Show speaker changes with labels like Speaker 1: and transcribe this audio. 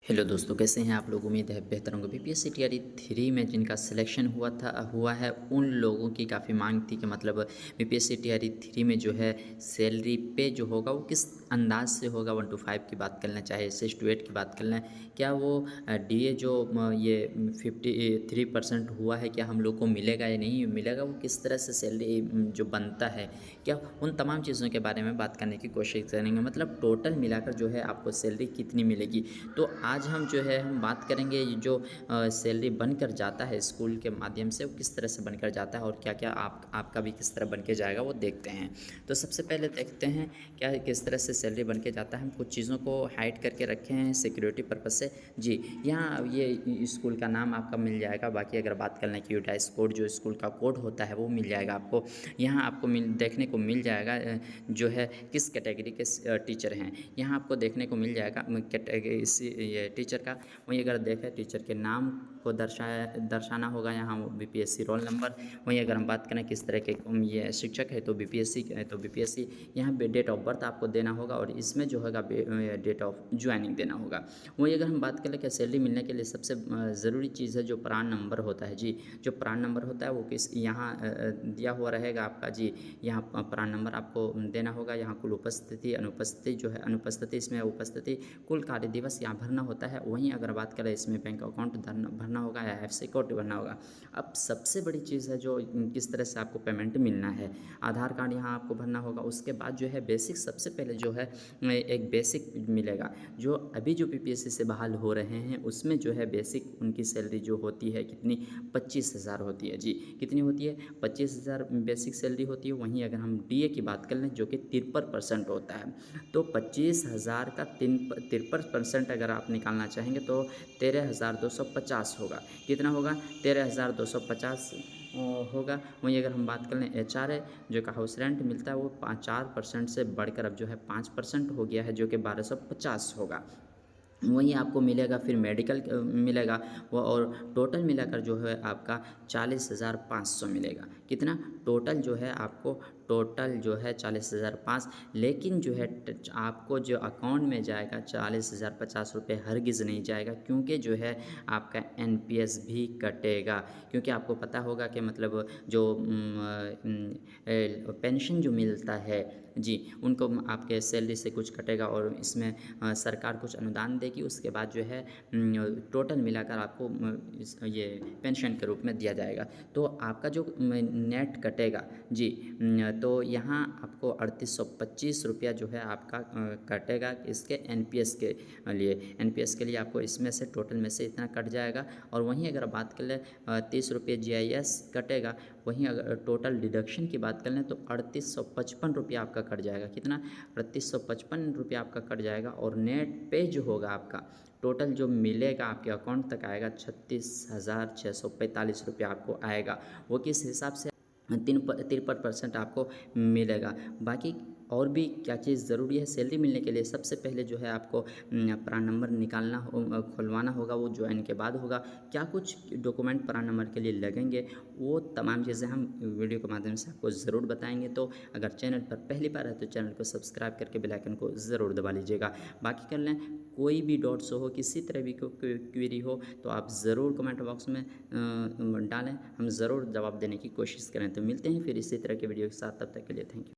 Speaker 1: Hello दोस्तों, कैसे हैं आप लोग। उम्मीद है बेहतर होंगे। बीपीएससी टीआरई 3 में जिनका सिलेक्शन हुआ है उन लोगों की काफ़ी मांग थी कि मतलब बीपीएससी टीआरई 3 में जो है सैलरी पे जो होगा वो किस अंदाज से होगा। 1 to 5 की बात कर लें, चाहे 6 to 8 की बात कर लें, क्या वो डीए जो ये 53% हुआ है, क्या हम लोग को मिलेगा या नहीं मिलेगा, वो किस तरह से सैलरी जो बनता है, क्या उन तमाम चीज़ों के बारे में बात करने की कोशिश करेंगे। मतलब टोटल मिलाकर जो है आपको सैलरी कितनी मिलेगी। तो आज हम जो है हम बात करेंगे ये जो सैलरी बनकर जाता है स्कूल के माध्यम से, वो किस तरह से बनकर जाता है और क्या क्या आपका भी किस तरह बन के जाएगा वो देखते हैं। तो सबसे पहले देखते हैं क्या किस तरह से सैलरी बन के जाता है। हम कुछ चीज़ों को हाइड करके रखे हैं सिक्योरिटी पर्पज़ से। जी, यहाँ ये स्कूल का नाम आपका मिल जाएगा। बाकी अगर बात कर लें कि यूटाइस कोड जो स्कूल का कोड होता है वो मिल जाएगा आपको। यहाँ आपको देखने को मिल जाएगा जो है किस कैटेगरी के टीचर हैं। यहाँ आपको देखने को मिल जाएगा ये टीचर का। वहीं अगर देखें टीचर के नाम को दर्शाना होगा यहाँ बीपीएससी रोल नंबर। वहीं अगर हम बात करें किस तरह के ये शिक्षक है तो बीपीएससी यहाँ पे डेट ऑफ बर्थ आपको देना होगा और इसमें जो होगा डेट ऑफ ज्वाइनिंग देना होगा। वहीं अगर हम बात करें कि सैलरी मिलने के लिए सबसे ज़रूरी चीज़ है जो प्रान नंबर होता है। जी, जो प्रान नंबर होता है वो किस यहाँ दिया हुआ रहेगा आपका। जी, यहाँ प्रान नंबर आपको देना होगा। यहाँ कुल उपस्थिति अनुपस्थिति जो है, अनुपस्थिति इसमें उपस्थिति, कुल कार्य दिवस यहाँ भरना होता है। वहीं अगर बात करें इसमें बैंक अकाउंट भरना होगा या एफसी कोड भरना होगा। अब सबसे बड़ी चीज़ है जो किस तरह से आपको पेमेंट मिलना है। आधार कार्ड यहाँ आपको भरना होगा। उसके बाद जो है बेसिक, सबसे पहले जो है एक बेसिक मिलेगा। जो अभी जो बीपीएससी से बहाल हो रहे हैं उसमें जो है बेसिक उनकी सैलरी जो होती है कितनी, 25,000 होती है। जी, कितनी होती है, 25,000 बेसिक सैलरी होती है। वहीं अगर हम डीए की बात कर लें जो कि 53% होता है, तो 25,000 का 53% अगर आप निकालना चाहेंगे तो 13,250 होगा। कितना होगा, 13,250 होगा। वहीं अगर हम बात कर लें एचआरए जो का हाउस रेंट मिलता है वो 4% से बढ़कर अब जो है 5% हो गया है, जो कि 1250 होगा। वहीं आपको मिलेगा फिर मेडिकल मिलेगा वो, और टोटल मिलाकर जो है आपका 40,500 मिलेगा। कितना टोटल जो है आपको, टोटल जो है 40,500। लेकिन जो है आपको जो अकाउंट में जाएगा 40,050 रुपये हरगिज़ नहीं जाएगा, क्योंकि जो है आपका एनपीएस भी कटेगा। क्योंकि आपको पता होगा कि मतलब जो पेंशन जो मिलता है, जी, उनको आपके सैलरी से कुछ कटेगा और इसमें सरकार कुछ अनुदान देगी। उसके बाद जो है टोटल मिलाकर आपको ये पेंशन के रूप में दिया जाएगा। तो आपका जो नेट कटेगा, जी, तो यहाँ आपको 3825 रुपया जो है आपका कटेगा इसके एनपीएस के लिए। एनपीएस के लिए आपको इसमें से टोटल में से इतना कट जाएगा। और वहीं अगर बात कर लें 30 रुपये जीआईएस कटेगा। वहीं अगर टोटल डिडक्शन की बात कर लें तो 3855 रुपया आपका कट जाएगा। कितना, 3855 रुपया आपका कट जाएगा। और नेट पे जो होगा आपका टोटल जो मिलेगा आपके अकाउंट तक आएगा 36,645 रुपया आपको आएगा। वो किस हिसाब से 53% आपको मिलेगा। बाकी और भी क्या चीज़ ज़रूरी है सैलरी मिलने के लिए, सबसे पहले जो है आपको प्रान नंबर निकालना खुलवाना होगा। वो ज्वाइन के बाद होगा। क्या कुछ डॉक्यूमेंट प्रान नंबर के लिए लगेंगे वो तमाम चीज़ें हम वीडियो के माध्यम से आपको ज़रूर बताएंगे। तो अगर चैनल पर पहली बार है तो चैनल को सब्सक्राइब करके बेल आइकन को ज़रूर दबा लीजिएगा। बाकी कर लें, कोई भी डाउट्स हो, किसी तरह भी कोई क्वेरी हो तो आप ज़रूर कमेंट बॉक्स में डालें, हम ज़रूर जवाब देने की कोशिश करें। तो मिलते हैं फिर इसी तरह के वीडियो के साथ, तब तक के लिए थैंक यू।